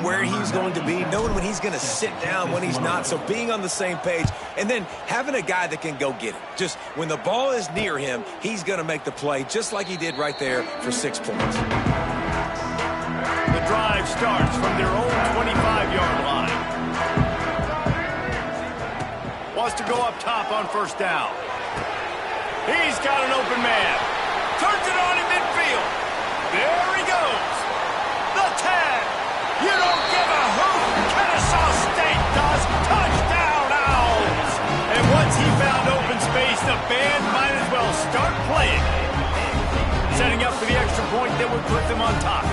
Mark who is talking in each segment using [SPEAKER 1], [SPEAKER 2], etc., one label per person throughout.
[SPEAKER 1] where he's going to be, knowing when he's going to sit down, when he's not. So being on the same page, and then having a guy that can go get it. Just when the ball is near him, he's going to make the play, just like he did right there for 6 points.
[SPEAKER 2] The drive starts from their own 25-yard line. Wants to go up top on first down. He's got an open man. Turns it on in midfield. There he goes. The tag. You don't give a hoot. Kennesaw State does. Touchdown, Owls. And once he found open space, the band might as well start playing. Setting up for the extra point that would put them on top.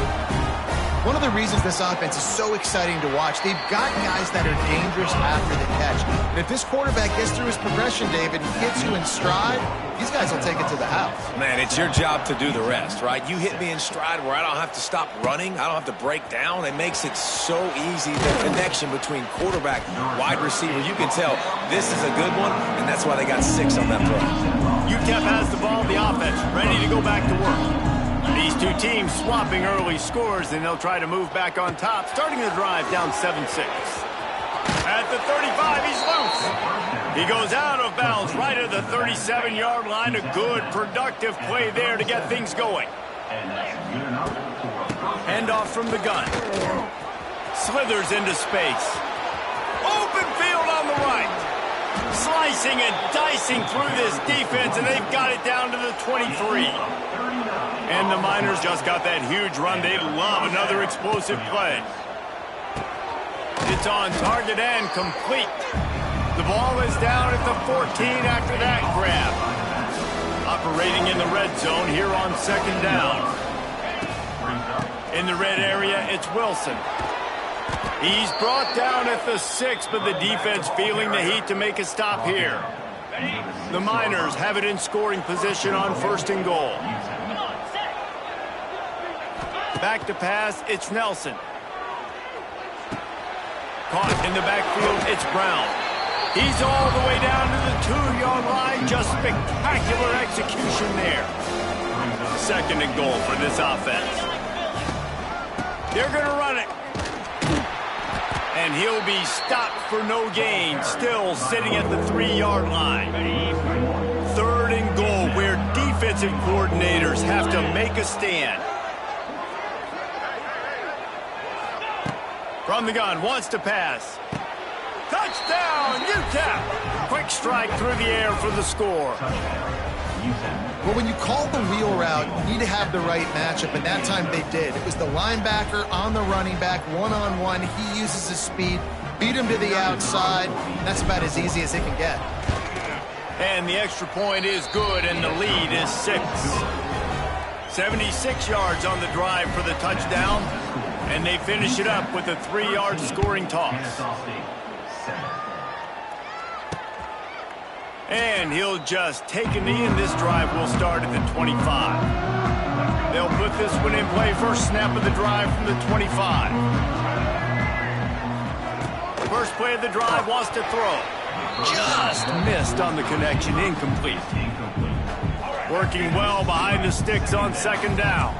[SPEAKER 3] One of the reasons this offense is so exciting to watch, they've got guys that are dangerous after the catch. And if this quarterback gets through his progression, David, he gets you in stride, these guys will take it to the house.
[SPEAKER 1] Man, it's your job to do the rest, right? You hit me in stride where I don't have to stop running. I don't have to break down. It makes it so easy, the connection between quarterback, wide receiver. You can tell this is a good one, and that's why they got 6 on that play.
[SPEAKER 2] UTEP has the ball, the offense, ready to go back to work. These two teams swapping early scores, and they'll try to move back on top, starting the drive down 7-6. At the 35, he's loose. He goes out of bounds right at the 37-yard line. A good, productive play there to get things going. Handoff from the gun. Slithers into space. Open field on the right. Slicing and dicing through this defense, and they've got it down to the 23. And the Miners just got that huge run. They love another explosive play. It's on target and complete. The ball is down at the 14 after that grab. Operating in the red zone here on second down. In the red area, it's Wilson. He's brought down at the 6, but the defense feeling the heat to make a stop here. The Miners have it in scoring position on first and goal. Back to pass, it's Nelson. Caught in the backfield, it's Brown. He's all the way down to the 2-yard line. Just spectacular execution there. Second and goal for this offense. They're going to run it. And he'll be stopped for no gain, still sitting at the 3-yard line. Third and goal, where defensive coordinators have to make a stand. From the gun, wants to pass. Touchdown, UTEP! Quick strike through the air for the score.
[SPEAKER 3] Well, when you call the wheel route, you need to have the right matchup, and that time they did. It was the linebacker on the running back, one-on-one. He uses his speed, beat him to the outside, and that's about as easy as it can get.
[SPEAKER 2] And the extra point is good, and the lead is 6. 76 yards on the drive for the touchdown, and they finish it up with a 3-yard scoring toss. And he'll just take a knee, and this drive will start at the 25. They'll put this one in play. First snap of the drive from the 25. First play of the drive, wants to throw. Just missed on the connection, incomplete. Working well behind the sticks on second down.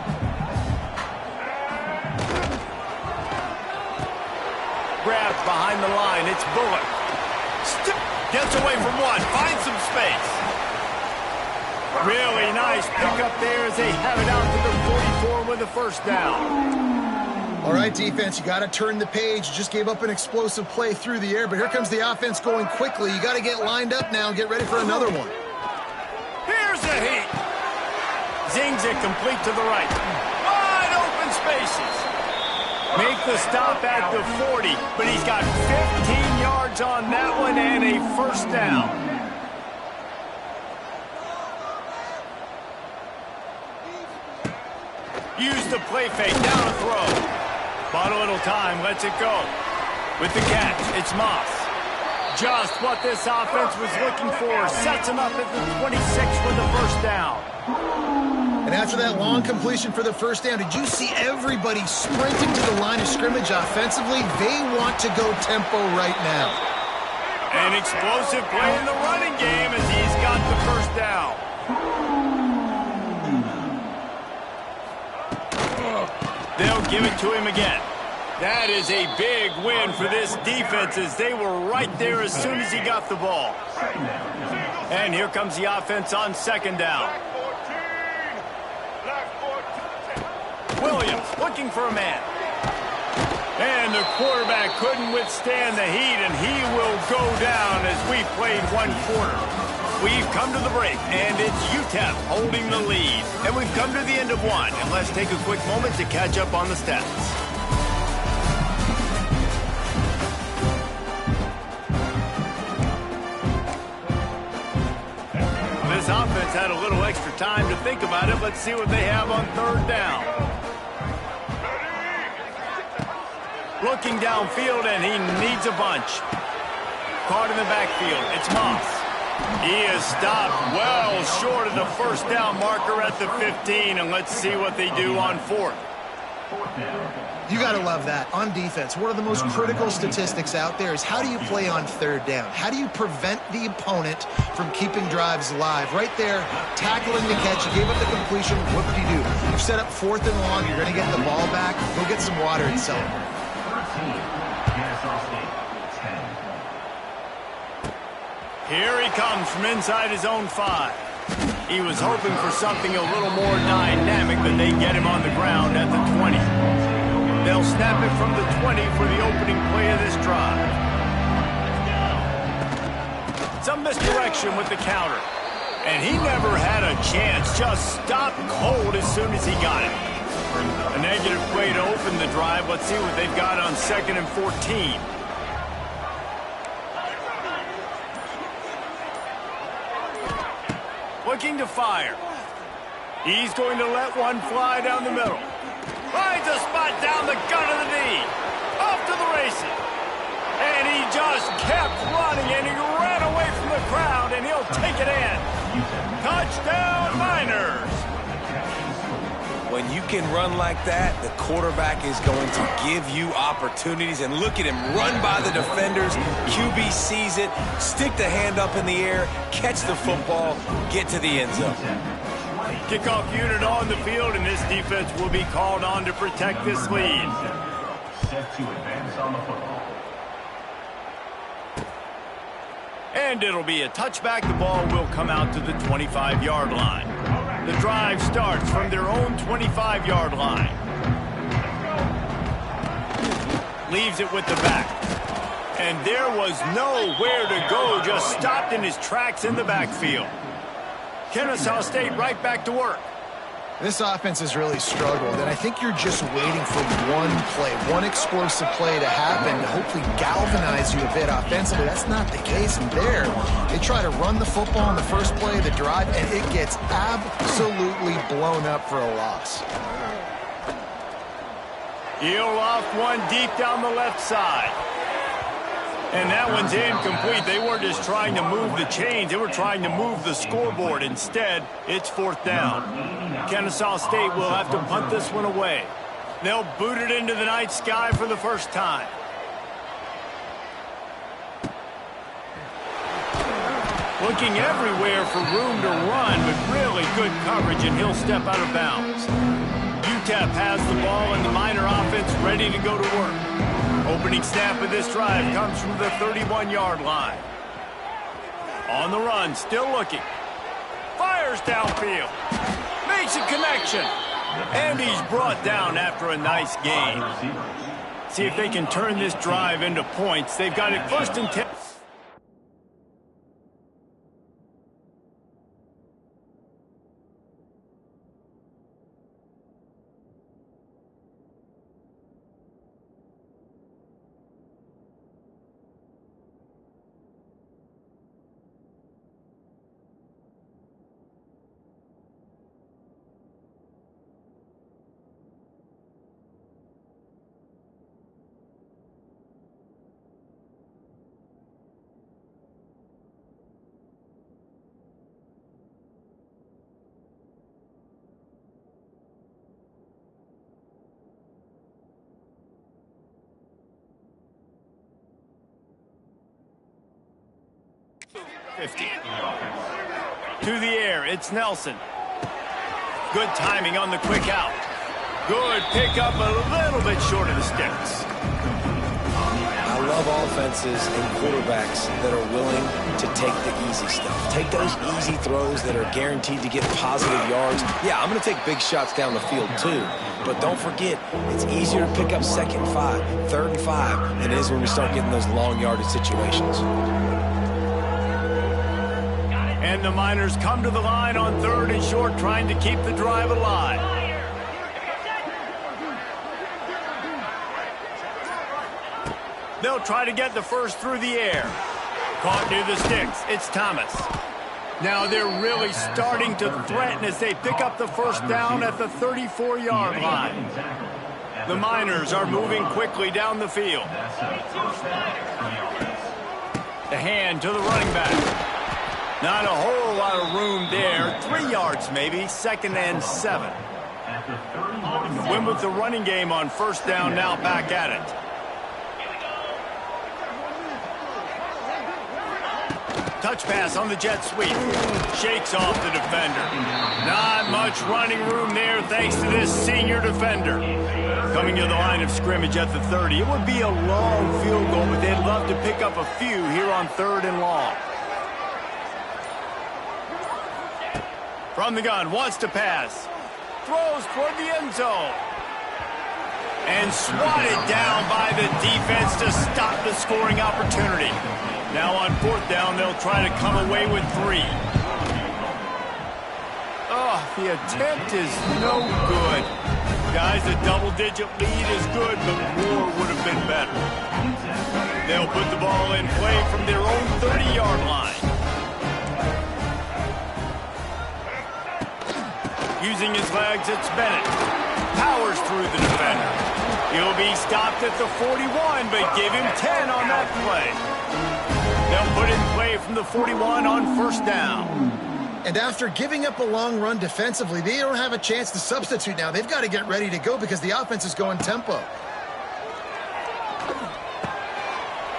[SPEAKER 2] Grabbed behind the line, it's Bullock. Gets away from one, finds some space. Really nice pickup there as they have it out to the 44 with a first down.
[SPEAKER 3] All right, defense, you got to turn the page. You just gave up an explosive play through the air, but here comes the offense going quickly. You got to get lined up now and get ready for another one.
[SPEAKER 2] Here's the heat. Zings it complete to the right. Wide open spaces. Make the stop at the 40, but he's got 15 yards on that one and a first down. Use the play fake, down a throw. Bought a little time, lets it go. With the catch, it's Moss. Just what this offense was looking for. Sets him up at the 26 with the first down.
[SPEAKER 3] And after that long completion for the first down, did you see everybody sprinting to the line of scrimmage offensively? They want to go tempo right now.
[SPEAKER 2] An explosive play in the running game as he's got the first down. They'll give it to him again. That is a big win for this defense as they were right there as soon as he got the ball. And here comes the offense on second down. Williams looking for a man. And the quarterback couldn't withstand the heat, and he will go down as we played one quarter. We've come to the break, and it's UTEP holding the lead. And we've come to the end of one, and let's take a quick moment to catch up on the stats. This offense had a little extra time to think about it. Let's see what they have on third down. Looking downfield, and he needs a bunch. Caught in the backfield. It's Moss. He is stopped well short of the first down marker at the 15, and let's see what they do on fourth.
[SPEAKER 3] You got to love that. On defense, one of the most critical statistics out there is how do you play on third down? How do you prevent the opponent from keeping drives alive? Right there, tackling the catch, you gave up the completion, what do? You've set up fourth and long, you're going to get the ball back, go get some water and celebrate.
[SPEAKER 2] Here he comes from inside his own 5. He was hoping for something a little more dynamic, but they get him on the ground at the 20. They'll snap it from the 20 for the opening play of this drive. Some misdirection with the counter. And he never had a chance, just stopped cold as soon as he got it. A negative play to open the drive. Let's see what they've got on 2nd and 14. Looking to fire. He's going to let one fly down the middle. Finds a spot down the gut of the knee. Off to the races. And he just kept running, and he ran away from the crowd, and he'll take it in. Touchdown, Miners.
[SPEAKER 1] When you can run like that, the quarterback is going to give you opportunities. And look at him run by the defenders. QB sees it, stick the hand up in the air, catch the football, get to the end zone.
[SPEAKER 2] Kickoff unit on the field, and this defense will be called on to protect this lead. Set to advance on the football. And it'll be a touchback. The ball will come out to the 25-yard line. The drive starts from their own 25-yard line. Leaves it with the back. And there was nowhere to go, just stopped in his tracks in the backfield. Kennesaw State right back to work.
[SPEAKER 3] This offense has really struggled, and I think you're just waiting for one play, one explosive play to happen to hopefully galvanize you a bit offensively. That's not the case, and there, they try to run the football in the first play of the drive, and it gets absolutely blown up for a loss.
[SPEAKER 2] Heel off one deep down the left side. And that one's incomplete. They weren't just trying to move the chains. They were trying to move the scoreboard. Instead, it's fourth down. Kennesaw State will have to punt this one away. They'll boot it into the night sky for the first time. Looking everywhere for room to run, but really good coverage, and he'll step out of bounds. UTEP has the ball, and the Miner offense ready to go to work. Opening snap of this drive comes from the 31-yard line. On the run, still looking. Fires downfield. Makes a connection. And he's brought down after a nice gain. See if they can turn this drive into points. They've got it 1st and 10. To the air, it's Nelson. Good timing on the quick out. Good pickup, a little bit short of the sticks.
[SPEAKER 1] I love offenses and quarterbacks that are willing to take the easy stuff. Take those easy throws that are guaranteed to get positive yards. Yeah, I'm going to take big shots down the field too. But don't forget, it's easier to pick up 2nd and 5, 3rd and 5 than it is when we start getting those long yardage situations.
[SPEAKER 2] And the Miners come to the line on 3rd and short, trying to keep the drive alive. They'll try to get the first through the air. Caught near the sticks. It's Thomas. Now they're really starting to threaten as they pick up the first down at the 34-yard line. The Miners are moving quickly down the field. The hand to the running back. Not a whole lot of room there. 3 yards maybe. 2nd and 7. Win with the running game on 1st down, now back at it. Touch pass on the jet sweep. Shakes off the defender. Not much running room there thanks to this senior defender. Coming to the line of scrimmage at the 30. It would be a long field goal, but they'd love to pick up a few here on 3rd and long. From the gun, wants to pass. Throws toward the end zone. And swatted down by the defense to stop the scoring opportunity. Now on 4th down, they'll try to come away with 3. Oh, the attempt is no good. Guys, a double-digit lead is good, but more would have been better. They'll put the ball in play from their own 30-yard line. Using his legs, it's Bennett. Powers through the defender. He'll be stopped at the 41, but give him 10 on that play. They'll put in play from the 41 on 1st down.
[SPEAKER 3] And after giving up a long run defensively, they don't have a chance to substitute now. They've got to get ready to go because the offense is going tempo.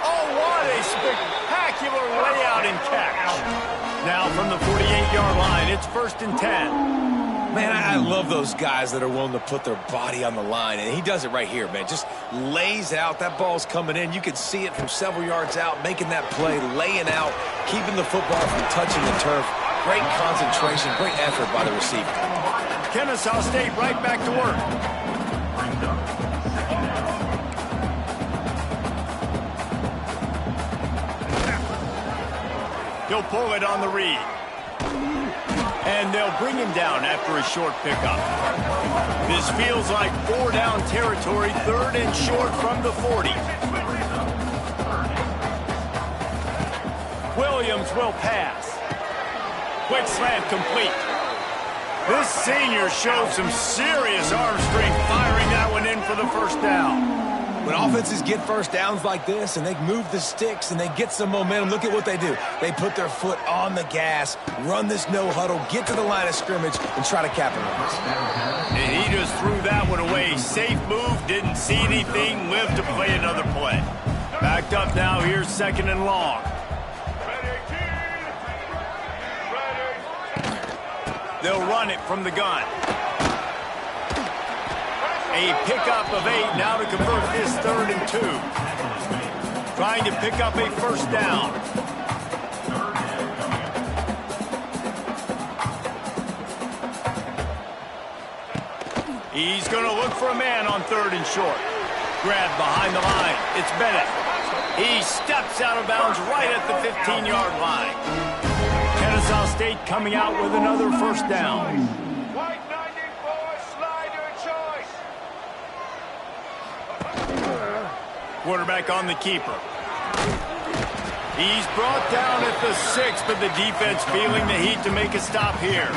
[SPEAKER 2] Oh, what a spectacular layout and catch. Now from the 48-yard line, it's 1st and 10.
[SPEAKER 1] Man, I love those guys that are willing to put their body on the line, and he does it right here, man. Just lays out. That ball's coming in. You can see it from several yards out, making that play, laying out, keeping the football from touching the turf. Great concentration, great effort by the receiver.
[SPEAKER 2] Kennesaw State right back to work. He'll pull it on the read. And they'll bring him down after a short pickup. This feels like 4-down territory, 3rd and short from the 40. Williams will pass. Quick slant complete. This senior showed some serious arm strength firing that one in for the 1st down.
[SPEAKER 1] When offenses get first downs like this and they move the sticks and they get some momentum, look at what they do. They put their foot on the gas, run this no huddle, get to the line of scrimmage, and try to capitalize.
[SPEAKER 2] And he just threw that one away. Safe move, didn't see anything, lived to play another play. Backed up now, here's 2nd and long. They'll run it from the gun. A pickup of 8 now to convert this 3rd and 2. Trying to pick up a 1st down. He's going to look for a man on 3rd and short. Grabbed behind the line. It's Bennett. He steps out of bounds right at the 15-yard line. Kennesaw State coming out with another 1st down. Quarterback on the keeper. He's brought down at the 6, but the defense feeling the heat to make a stop here.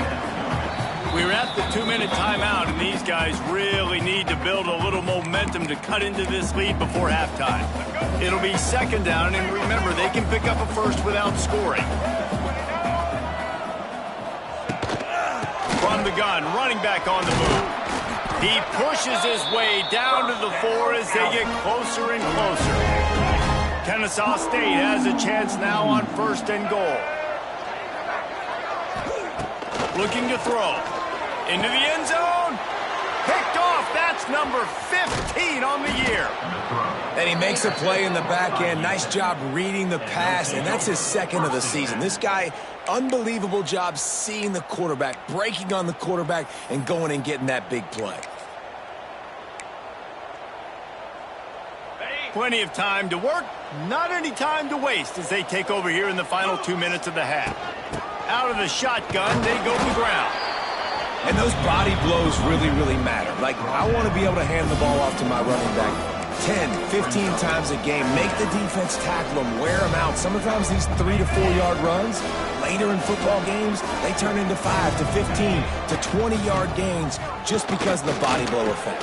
[SPEAKER 2] We're at the 2-minute timeout, and these guys really need to build a little momentum to cut into this lead before halftime. It'll be 2nd down, and remember, they can pick up a 1st without scoring. From the gun, running back on the move. He pushes his way down to the 4 as they get closer and closer. Kennesaw State has a chance now on 1st and goal. Looking to throw. Into the end zone. Picked off. That number 15 on the year.
[SPEAKER 1] And he makes a play in the back end. Nice job reading the pass, and that's his second of the season. This guy, unbelievable job seeing the quarterback, breaking on the quarterback, and going and getting that big play.
[SPEAKER 2] Plenty of time to work, not any time to waste as they take over here in the final 2 minutes of the half. Out of the shotgun, they go to the ground.
[SPEAKER 1] And those body blows really, really matter. Like, I want to be able to hand the ball off to my running back 10, 15 times a game. Make the defense tackle them, wear them out. Sometimes these 3 to 4 yard runs, later in football games, they turn into 5 to 15 to 20 yard gains just because of the body blow effect.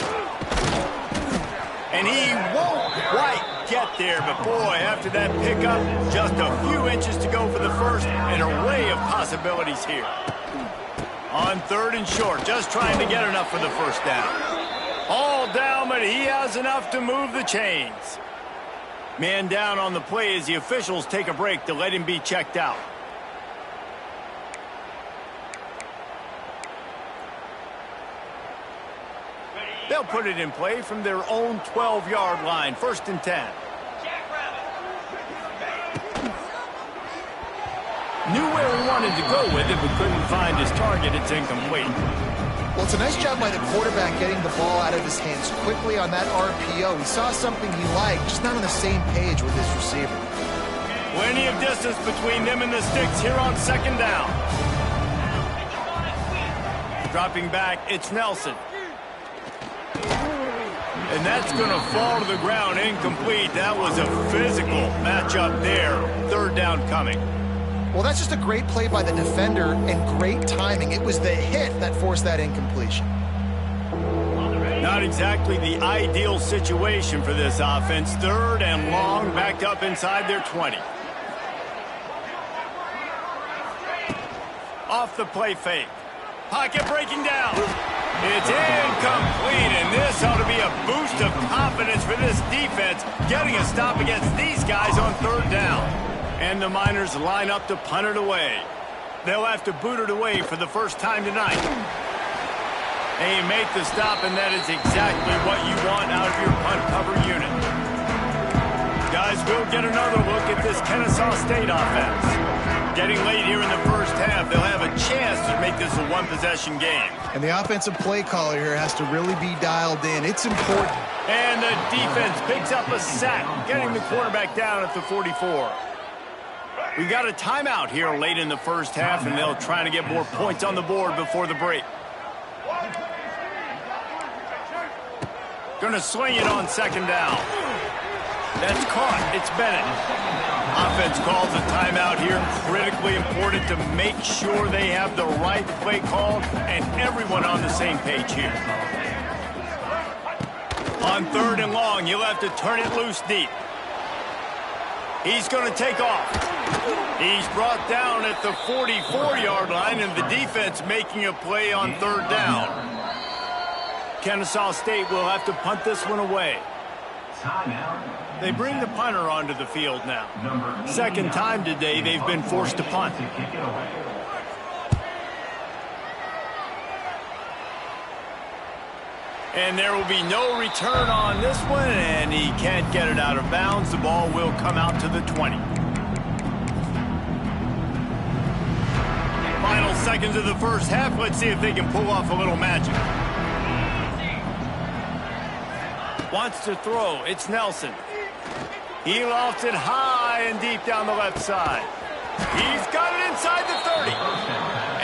[SPEAKER 2] And he won't quite get there, but boy, after that pickup, just a few inches to go for the first, an array of possibilities here. On 3rd and short, just trying to get enough for the first down. All down, but he has enough to move the chains. Man down on the play as the officials take a break to let him be checked out. They'll put it in play from their own 12-yard line, 1st and 10. Knew where he wanted to go with it, but couldn't find his target. It's incomplete.
[SPEAKER 3] Well, it's a nice job by the quarterback getting the ball out of his hands quickly on that RPO. He saw something he liked, just not on the same page with his receiver.
[SPEAKER 2] Plenty of distance between them and the sticks here on 2nd down. Dropping back, it's Nelson. And that's going to fall to the ground incomplete. That was a physical matchup there. 3rd down coming.
[SPEAKER 3] Well, that's just a great play by the defender and great timing. It was the hit that forced that incompletion.
[SPEAKER 2] Not exactly the ideal situation for this offense. 3rd and long, backed up inside their 20. Off the play fake. Pocket breaking down. It's incomplete, and this ought to be a boost of confidence for this defense, getting a stop against these guys on 3rd down. And the Miners line up to punt it away. They'll have to boot it away for the first time tonight. And you make the stop, and that is exactly what you want out of your punt cover unit. Guys, we'll get another look at this Kennesaw State offense. Getting late here in the first half, they'll have a chance to make this a one-possession game.
[SPEAKER 3] And the offensive play caller here has to really be dialed in. It's important.
[SPEAKER 2] And the defense picks up a sack, getting the quarterback down at the 44. We got a timeout here late in the first half, and they'll try to get more points on the board before the break. Gonna swing it on 2nd down. That's caught. It's Bennett. Offense calls a timeout here. Critically important to make sure they have the right play call and everyone on the same page here. On 3rd and long, you'll have to turn it loose deep. He's going to take off. He's brought down at the 44-yard line, and the defense making a play on 3rd down. Kennesaw State will have to punt this one away. They bring the punter onto the field now. 2nd time today they've been forced to punt. And there will be no return on this one, and he can't get it out of bounds. The ball will come out to the 20. Final seconds of the first half. Let's see if they can pull off a little magic. Wants to throw. It's Nelson. He lofts it high and deep down the left side. He's got it inside the 30.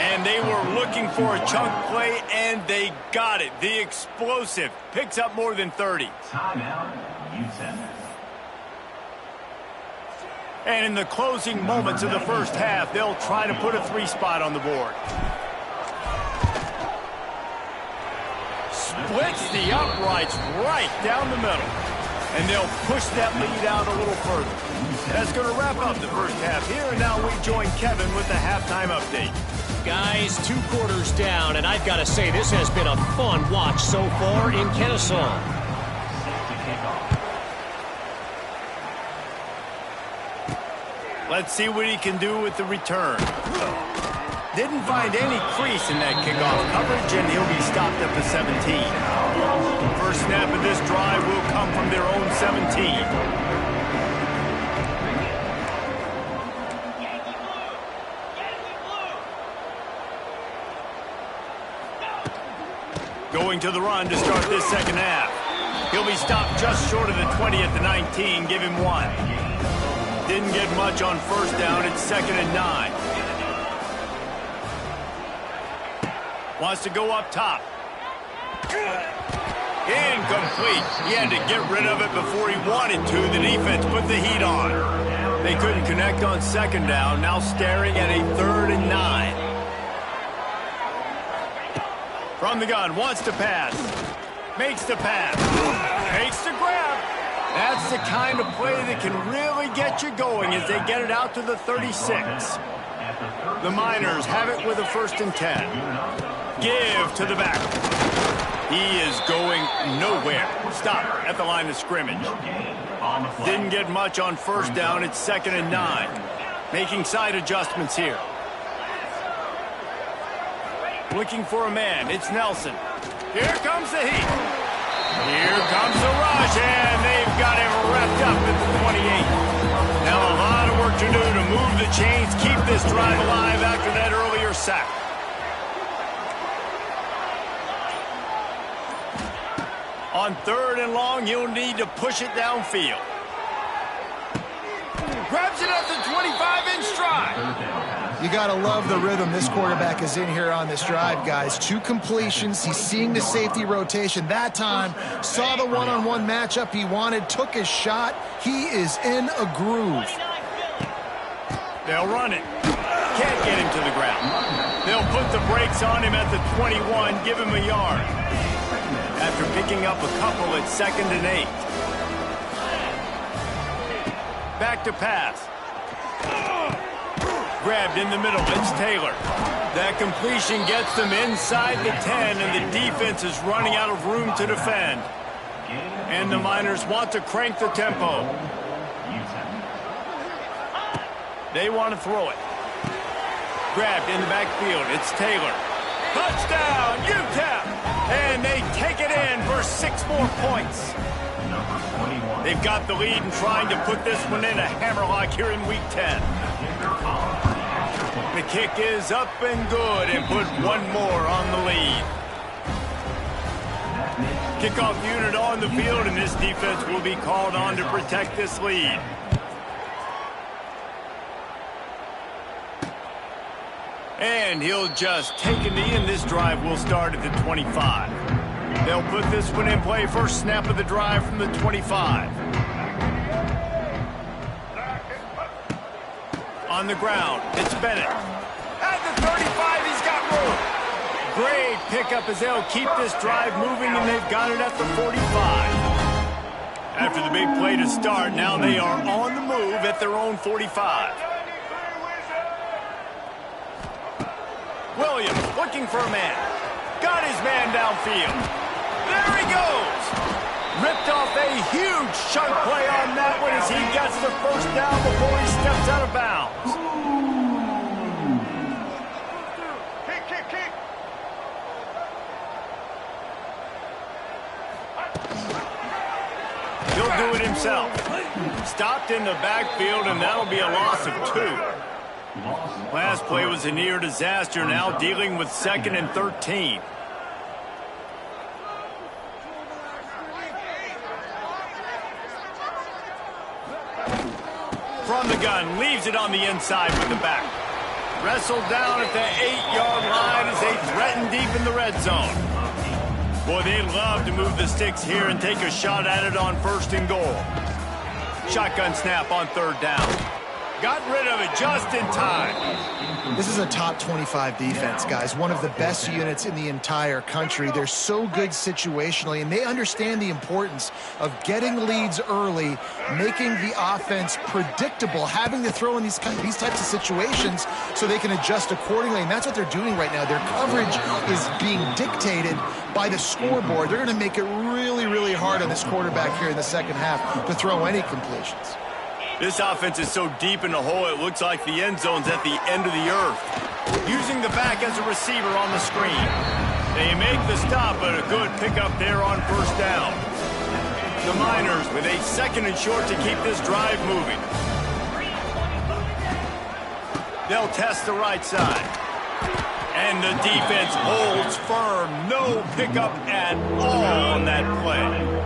[SPEAKER 2] And they were looking for a chunk play, and they got it. The explosive picks up more than 30. And in the closing moments of the first half, they'll try to put a 3-spot on the board. Splits the uprights right down the middle. And they'll push that lead out a little further. That's going to wrap up the first half here. And now we join Kevin with the halftime update.
[SPEAKER 4] Guys, 2 quarters down, and I've got to say this has been a fun watch so far in Kennesaw.
[SPEAKER 2] Let's see what he can do with the return. Didn't find any crease in that kickoff coverage, and he'll be stopped at the 17. First snap of this drive will come from their own 17. Going to the run to start this second half. He'll be stopped just short of the 20 at the 19. Give him 1. Didn't get much on first down. It's 2nd and 9. Wants to go up top. Incomplete. He had to get rid of it before he wanted to. The defense put the heat on. They couldn't connect on second down. Now staring at a 3rd and 9. From the gun, wants to pass. Makes the pass. Makes the grab. That's the kind of play that can really get you going as they get it out to the 36. The Miners have it with a 1st and 10. Give to the back. He is going nowhere. Stop at the line of scrimmage. Didn't get much on first down. It's 2nd and 9. Making side adjustments here. Looking for a man. It's Nelson. Here comes the heat. Here comes the rush, and they've got him wrapped up at the 28. Now a lot of work to do to move the chains, keep this drive alive after that earlier sack. On 3rd and long, you'll need to push it downfield. Grabs it at the 25 in stride.
[SPEAKER 3] You got to love the rhythm this quarterback is in here on this drive, guys. 2 completions. He's seeing the safety rotation. That time, saw the one-on-one matchup he wanted, took his shot. He is in a groove.
[SPEAKER 2] They'll run it. Can't get him to the ground. They'll put the brakes on him at the 21, give him a yard. After picking up a couple at 2nd and 8. Back to pass. Grabbed in the middle. It's Taylor. That completion gets them inside the 10, and the defense is running out of room to defend. And the Miners want to crank the tempo. They want to throw it. Grabbed in the backfield. It's Taylor. Touchdown, UTEP! And they take it in for 6 more points. They've got the lead and trying to put this one in a hammerlock here in Week 10. The kick is up and good and put 1 more on the lead. Kickoff unit on the field, and this defense will be called on to protect this lead. And he'll just take a knee, and this drive will start at the 25. They'll put this one in play. First snap of the drive from the 25. On the ground, it's Bennett. At the 35, he's got room. Great pickup as they'll keep this drive moving, and they've got it at the 45. After the big play to start, now they are on the move at their own 45. Williams looking for a man. Got his man downfield. There he goes. Ripped off a huge chunk play on that one as he gets the first down before he steps out of bounds. Kick. He'll do it himself. Stopped in the backfield, and that'll be a loss of 2. Last play was a near disaster, now dealing with 2nd and 13. From the gun, leaves it on the inside with the back. Wrestled down at the 8-yard line as they threaten deep in the red zone. Boy, they'd love to move the sticks here and take a shot at it on 1st and goal. Shotgun snap on 3rd down. Got rid of it just in time.
[SPEAKER 3] This is a top 25 defense, guys. One of the best units in the entire country. They're so good situationally, and they understand the importance of getting leads early, making the offense predictable, having to throw in these types of situations so they can adjust accordingly, and that's what they're doing right now. Their coverage is being dictated by the scoreboard. They're going to make it really, really hard on this quarterback here in the second half to throw any completions.
[SPEAKER 2] This offense is so deep in the hole, it looks like the end zone's at the end of the earth. Using the back as a receiver on the screen. They make the stop, but a good pickup there on first down. The Miners with a 2nd and short to keep this drive moving. They'll test the right side. And the defense holds firm. No pickup at all on that play.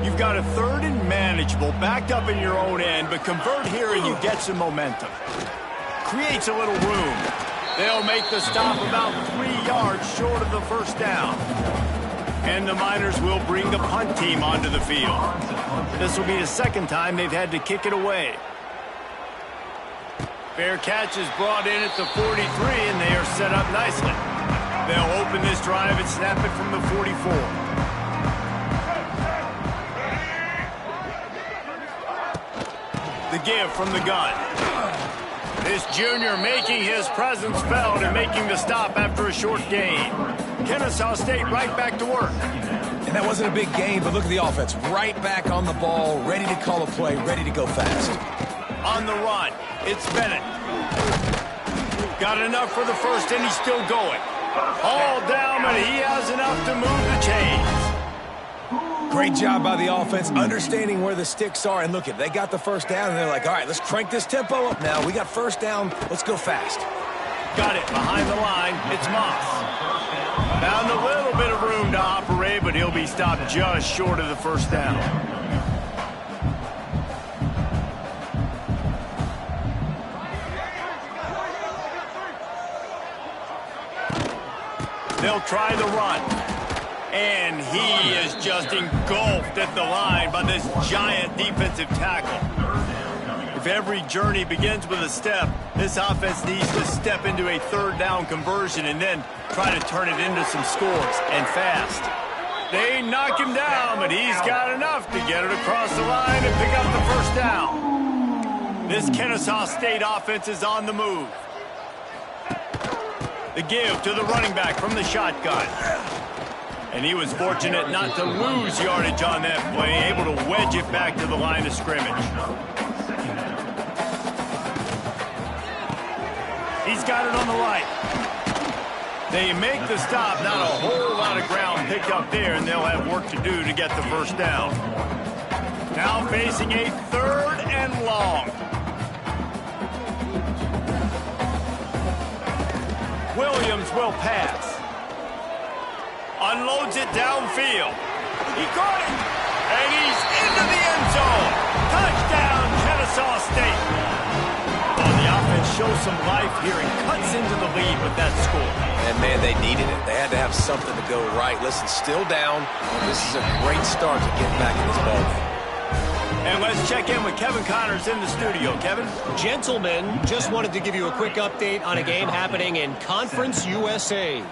[SPEAKER 2] You've got a 3rd and manageable, backed up in your own end, but convert here and you get some momentum. Creates a little room. They'll make the stop about 3 yards short of the first down. And the Miners will bring the punt team onto the field. This will be the 2nd time they've had to kick it away. Fair catch is brought in at the 43, and they are set up nicely. They'll open this drive and snap it from the 44. The give from the gun. This junior making his presence felt and making the stop after a short gain. Kennesaw State right back to work.
[SPEAKER 1] And that wasn't a big gain, but look at the offense. Right back on the ball, ready to call a play, ready to go fast.
[SPEAKER 2] On the run, it's Bennett. Got enough for the first, and he's still going. All down, but he has enough to move the chains.
[SPEAKER 1] Great job by the offense, understanding where the sticks are. And look, they got the first down, and they're like, all right, let's crank this tempo up now. We got first down. Let's go fast.
[SPEAKER 2] Got it behind the line. It's Moss. Found a little bit of room to operate, but he'll be stopped just short of the first down. They'll try the run. And he is just engulfed at the line by this giant defensive tackle. If every journey begins with a step, this offense needs to step into a 3rd down conversion and then try to turn it into some scores, and fast. They knock him down, but he's got enough to get it across the line and pick up the first down. This Kennesaw State offense is on the move. The give to the running back from the shotgun. And he was fortunate not to lose yardage on that play, able to wedge it back to the line of scrimmage. He's got it on the right. They make the stop, not a whole lot of ground picked up there, and they'll have work to do to get the first down. Now facing a 3rd and long. Williams will pass. Unloads it downfield. He caught it. And he's into the end zone. Touchdown, Kennesaw State. Well, the offense shows some life here and cuts into the lead with that score.
[SPEAKER 1] And, man, they needed it. They had to have something to go right. Listen, still down. This is a great start to get back in this ballgame.
[SPEAKER 2] And let's check in with Kevin Connors in the studio. Kevin?
[SPEAKER 4] Gentlemen, just wanted to give you a quick update on a game happening in Conference USA.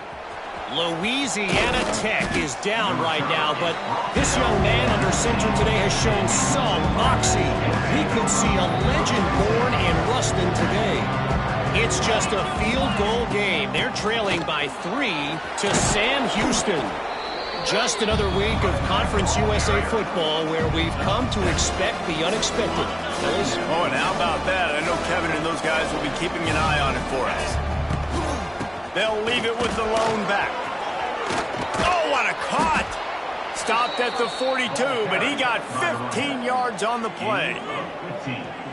[SPEAKER 4] Louisiana Tech is down right now, but this young man under center today has shown some moxie. We could see a legend born in Ruston today. It's just a field goal game. They're trailing by 3 to Sam Houston. Just another week of Conference USA football where we've come to expect the unexpected. Fellas?
[SPEAKER 2] Oh, and how about that? I know Kevin and those guys will be keeping an eye on it for us. They'll leave it with the lone back. Oh, what a cut! Stopped at the 42, but he got 15 yards on the play.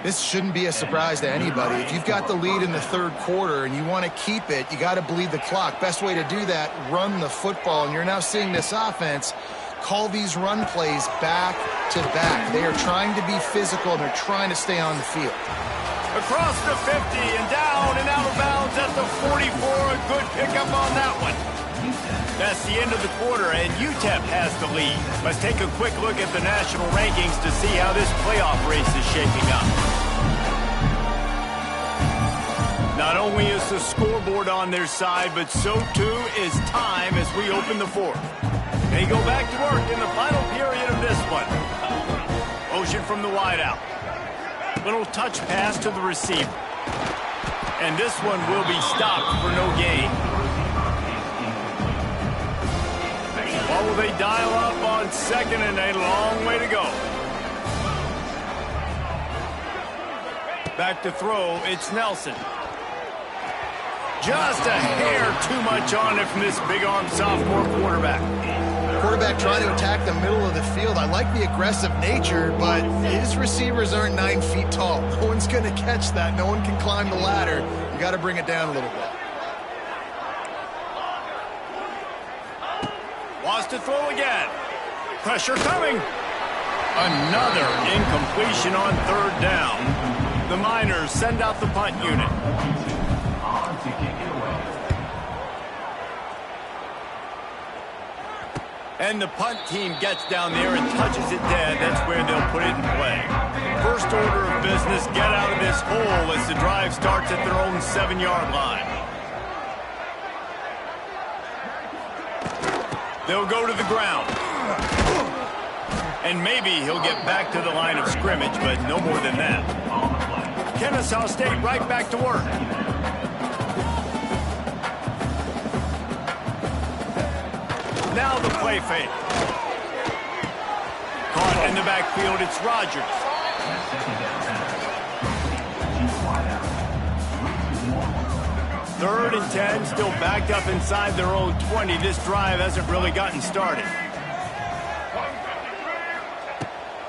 [SPEAKER 3] This shouldn't be a surprise to anybody. If you've got the lead in the 3rd quarter and you want to keep it, you got to bleed the clock. Best way to do that, run the football. And you're now seeing this offense call these run plays back to back. They are trying to be physical, and they're trying to stay on the field.
[SPEAKER 2] Across the 50 and down and out of bounds at the 44. A good pickup on that one. That's the end of the quarter, and UTEP has the lead. Let's take a quick look at the national rankings to see how this playoff race is shaping up. Not only is the scoreboard on their side, but so too is time as we open the 4th. They go back to work in the final period of this one. Motion from the wideout. Little touch pass to the receiver. And this one will be stopped for no gain. What will they dial up on 2nd and a long way to go? Back to throw, it's Nelson. Just a hair too much on it from this big-arm sophomore quarterback.
[SPEAKER 3] Quarterback trying to attack the middle of the field. I like the aggressive nature, but his receivers aren't 9 feet tall. No one's going to catch that. No one can climb the ladder. You got to bring it down a little bit.
[SPEAKER 2] Wants to throw again. Pressure coming. Another incompletion on 3rd down. The Miners send out the punt unit. And the punt team gets down there and touches it dead. That's where they'll put it in play. First order of business, get out of this hole as the drive starts at their own 7-yard line. They'll go to the ground. And maybe he'll get back to the line of scrimmage, but no more than that. Kennesaw State right back to work. Now the play fake. Caught in the backfield, it's Rogers. 3rd and 10, still backed up inside their own 20. This drive hasn't really gotten started.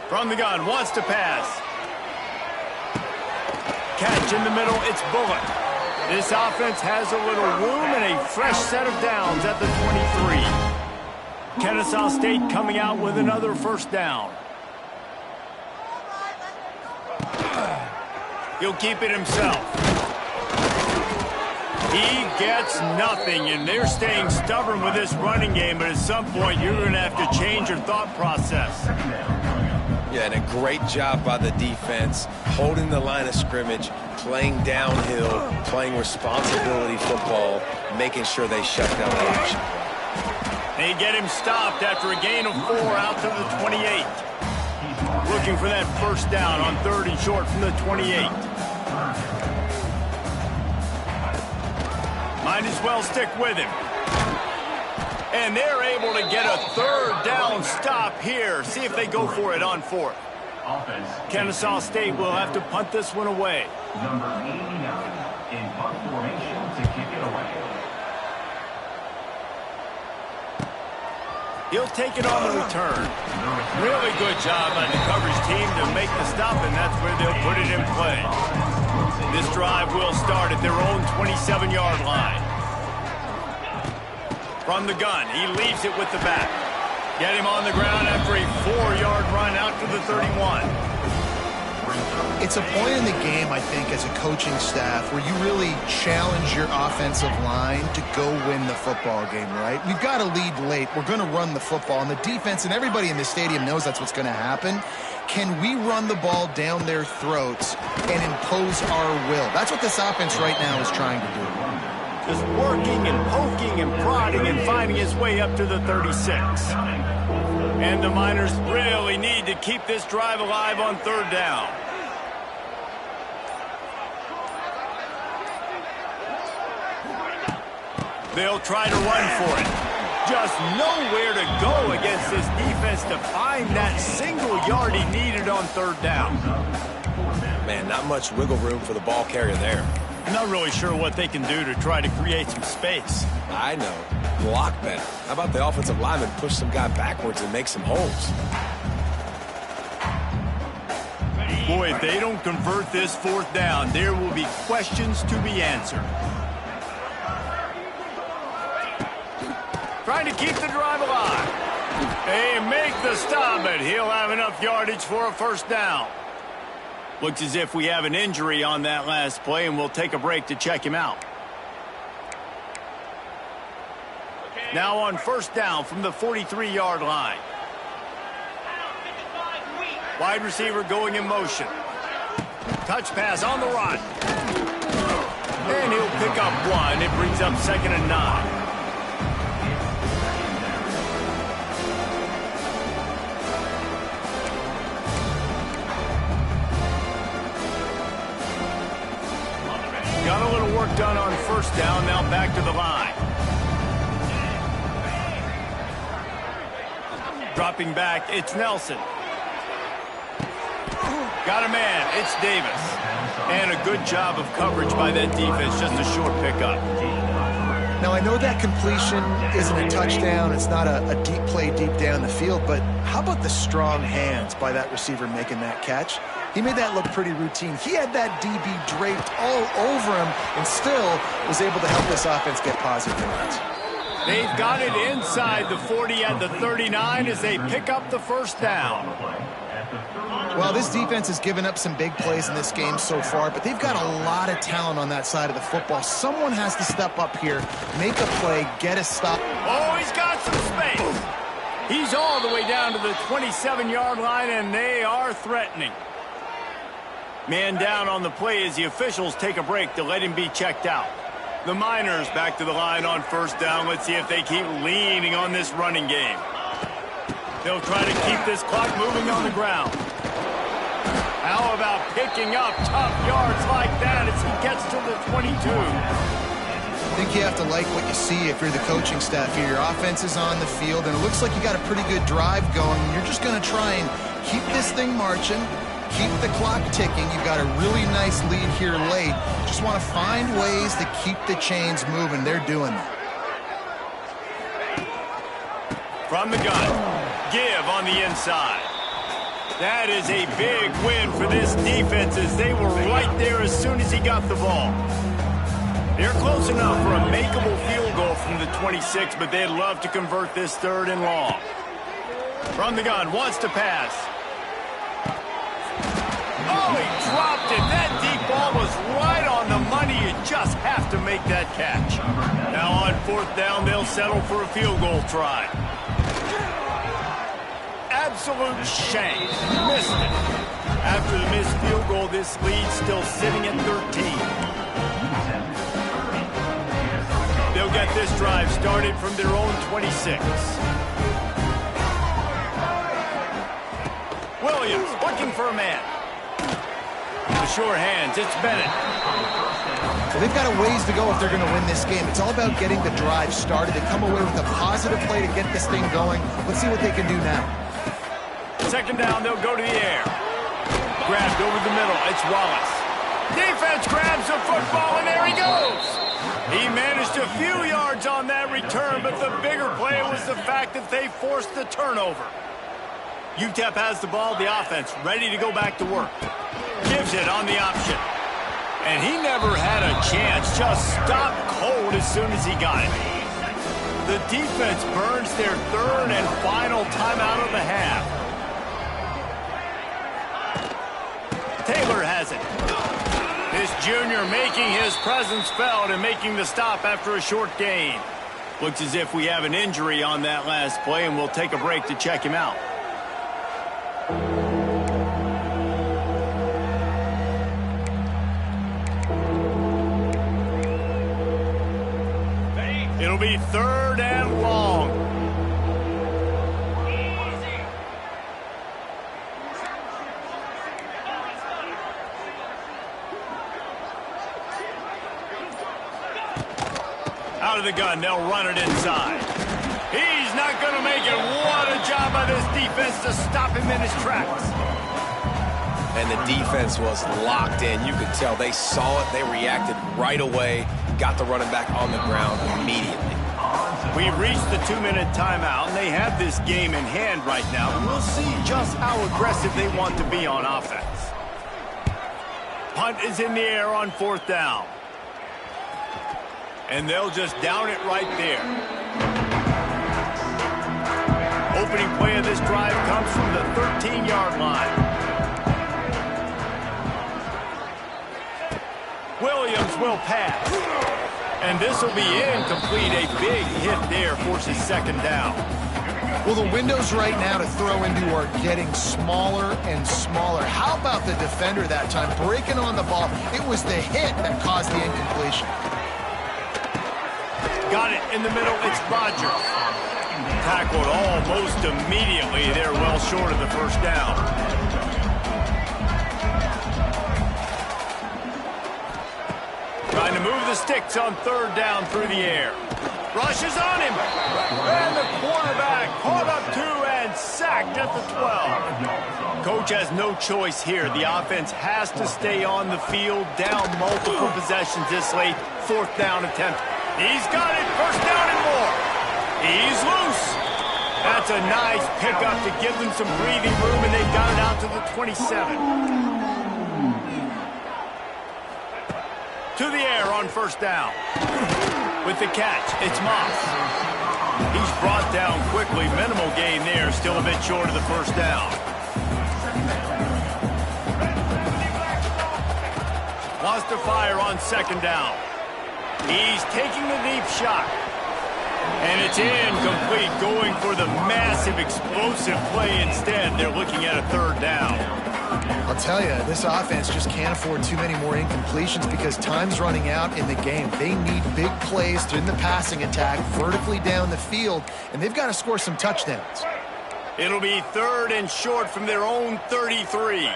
[SPEAKER 2] From the gun, wants to pass. Catch in the middle, it's Bullock. This offense has a little room and a fresh set of downs at the 23. Kennesaw State coming out with another 1st down. He'll keep it himself. He gets nothing, and they're staying stubborn with this running game, but at some point you're going to have to change your thought process.
[SPEAKER 1] Yeah, and a great job by the defense, holding the line of scrimmage, playing downhill, playing responsibility football, making sure they shut down the action.
[SPEAKER 2] They get him stopped after a gain of 4 out to the 28. Looking for that 1st down on 3rd and short from the 28. Might as well stick with him. And they're able to get a 3rd down stop here. See if they go for it on 4th. Kennesaw State will have to punt this one away.
[SPEAKER 5] Number 89 in punt formation to kick it away.
[SPEAKER 2] He'll take it on the return. Really good job by the coverage team to make the stop, and that's where they'll put it in play. This drive will start at their own 27-yard line. From the gun, he leaves it with the back. Get him on the ground after a 4-yard run out to the 31.
[SPEAKER 3] It's a point in the game, I think, as a coaching staff where you really challenge your offensive line to go win the football game, right? We've got to lead late. We're going to run the football. And the defense and everybody in the stadium knows that's what's going to happen. Can we run the ball down their throats and impose our will? That's what this offense right now is trying to do.
[SPEAKER 2] Just working and poking and prodding and finding his way up to the 36. And the Miners really need to keep this drive alive on 3rd down. They'll try to run for it. Just nowhere to go against this defense to find that single yard he needed on 3rd down.
[SPEAKER 1] Man, not much wiggle room for the ball carrier there.
[SPEAKER 2] I'm not really sure what they can do to try to create some space.
[SPEAKER 1] I know. Block better. How about the offensive lineman push some guy backwards and make some holes?
[SPEAKER 2] Boy, if they don't convert this 4th down, there will be questions to be answered. Trying to keep the drive alive. They make the stop, but he'll have enough yardage for a 1st down. Looks as if we have an injury on that last play, and we'll take a break to check him out. Now on 1st down from the 43-yard line. Wide receiver going in motion. Touch pass on the run. And he'll pick up 1. It brings up 2nd and 9. Got a little work done on 1st down, now back to the line. Dropping back, it's Nelson. Got a man. It's Davis. And a good job of coverage by that defense. Just a short pickup.
[SPEAKER 3] Now, I know that completion isn't a touchdown. It's not a deep play deep down the field, but how about the strong hands by that receiver making that catch? He made that look pretty routine. He had that DB draped all over him and still was able to help this offense get positive yards.
[SPEAKER 2] They've got it inside the 40 at the 39 as they pick up the first down.
[SPEAKER 3] Well, this defense has given up some big plays in this game so far, but they've got a lot of talent on that side of the football. Someone has to step up here, make a play, get a stop.
[SPEAKER 2] Oh, he's got some space. He's all the way down to the 27-yard line, and they are threatening. Man down on the play as the officials take a break to let him be checked out. The Miners back to the line on first down. Let's see if they keep leaning on this running game. They'll try to keep this clock moving on the ground. How about picking up tough yards like that as he gets to the 22?
[SPEAKER 3] I think you have to like what you see if you're the coaching staff here. Your offense is on the field, and it looks like you got a pretty good drive going. You're just going to try and keep this thing marching, keep the clock ticking. You've got a really nice lead here late. Just want to find ways to keep the chains moving. They're doing that.
[SPEAKER 2] From the gun, give on the inside. That is a big win for this defense as they were right there as soon as he got the ball. They're close enough for a makeable field goal from the 26, but they'd love to convert this 3rd and long. From the gun, wants to pass. Oh, he dropped it. That deep ball was right on the money. You just have to make that catch. Now on 4th down, they'll settle for a field goal try. Absolute shame. Missed it. After the missed field goal, this lead still sitting at 13. They'll get this drive started from their own 26. Williams looking for a man. The sure hands, it's Bennett.
[SPEAKER 3] Well, they've got a ways to go if they're going to win this game. It's all about getting the drive started. They come away with a positive play to get this thing going. Let's see what they can do now.
[SPEAKER 2] 2nd down, they'll go to the air. Grabbed over the middle, it's Wallace. Defense grabs the football, and there he goes. He managed a few yards on that return, but the bigger play was the fact that they forced the turnover. UTEP has the ball, the offense ready to go back to work. Gives it on the option. And he never had a chance, just stopped cold as soon as he got it. The defense burns their 3rd and final timeout of the half. Taylor has it. This junior making his presence felt and making the stop after a short gain. Looks as if we have an injury on that last play, and we'll take a break to check him out. It'll be 3rd and long. Out of the gun, they'll run it inside. He's not going to make it. What a job by this defense to stop him in his tracks.
[SPEAKER 1] And the defense was locked in. You could tell they saw it. They reacted right away. Got the running back on the ground immediately.
[SPEAKER 2] We've reached the 2-minute timeout, and they have this game in hand right now. We'll see just how aggressive they want to be on offense. Punt is in the air on 4th down. And they'll just down it right there. Opening play of this drive comes from the 13-yard line. Williams will pass. And this will be incomplete. A big hit there forces 2nd down.
[SPEAKER 3] Well, the windows right now to throw into are getting smaller and smaller. How about the defender that time breaking on the ball? It was the hit that caused the incompletion.
[SPEAKER 2] Got it in the middle. It's Rodgers. Tackled almost immediately. They're well short of the 1st down. Trying to move the sticks on 3rd down through the air. Rushes on him. And the quarterback caught up to and sacked at the 12. Coach has no choice here. The offense has to stay on the field, down multiple possessions this late. 4th down attempt. He's got it. 1st down and more. He's loose. That's a nice pickup to give them some breathing room, and they've got it out to the 27. To the air on 1st down. With the catch, it's Moss. He's brought down quickly. Minimal gain there. Still a bit short of the 1st down. Wants to fire on 2nd down. He's taking the deep shot. And it's incomplete, going for the massive explosive play instead. They're looking at a 3rd down.
[SPEAKER 3] I'll tell you, this offense just can't afford too many more incompletions because time's running out in the game. They need big plays in the passing attack, vertically down the field, and they've got to score some touchdowns.
[SPEAKER 2] It'll be 3rd and short from their own 33.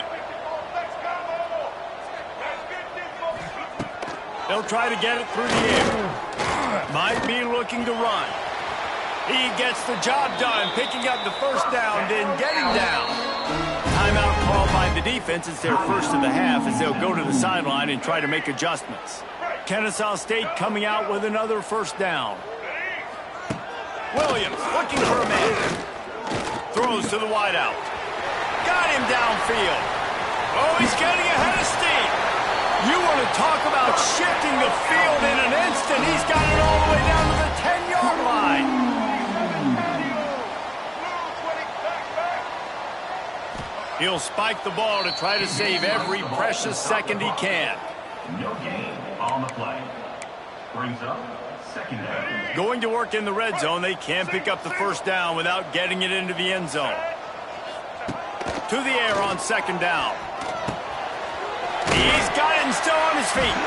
[SPEAKER 2] They'll try to get it through the air. Might be looking to run. He gets the job done, picking up the 1st down, then getting down. Timeout called by the defense. It's their 1st of the half as they'll go to the sideline and try to make adjustments. Kennesaw State coming out with another 1st down. Williams looking for a man. Throws to the wideout. Got him downfield. Oh, he's getting ahead of steam. You want to talk about shifting the field in an instant. He's got it all the way down to the 10-yard line. He'll spike the ball to try to save every precious second he can.
[SPEAKER 5] No gain on the play. Brings up 2nd down.
[SPEAKER 2] Going to work in the red zone. They can't pick up the 1st down without getting it into the end zone. To the air on 2nd down. He's got it and still on his feet.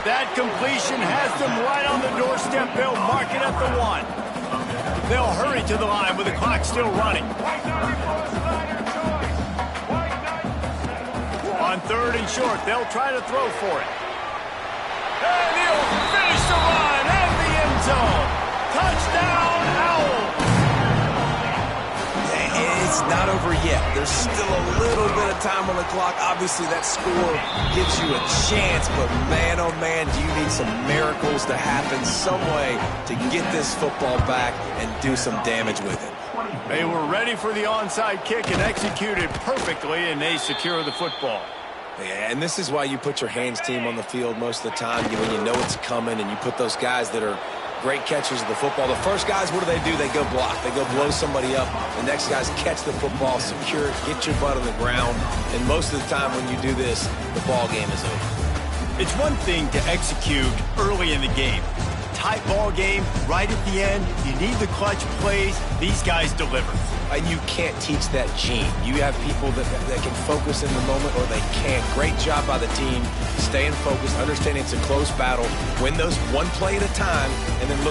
[SPEAKER 2] That completion has them right on the doorstep. They'll mark it at the 1. They'll hurry to the line with the clock still running. On 3rd and short, they'll try to throw for it. And he'll finish the run and the end zone. Touchdown, Owls.
[SPEAKER 1] It's not over yet. There's still a little bit of time on the clock. Obviously, that score gives you a chance, but man, oh man, do you need some miracles to happen some way to get this football back and do some damage with it.
[SPEAKER 2] They were ready for the onside kick and executed perfectly, and they secure the football.
[SPEAKER 1] Yeah, and this is why you put your hands team on the field most of the time when you know it's coming, and you put those guys that are great catchers of the football. The first guys, what do? They go block. They go blow somebody up. The next guys catch the football, secure it, get your butt on the ground. And most of the time when you do this, the ball game is over.
[SPEAKER 2] It's one thing to execute early in the game. Tight ball game, right at the end. You need the clutch plays. These guys deliver.
[SPEAKER 1] And you can't teach that gene. You have people that can focus in the moment or they can't. Great job by the team, staying focused, understanding it's a close battle, win those one play at a time, and then look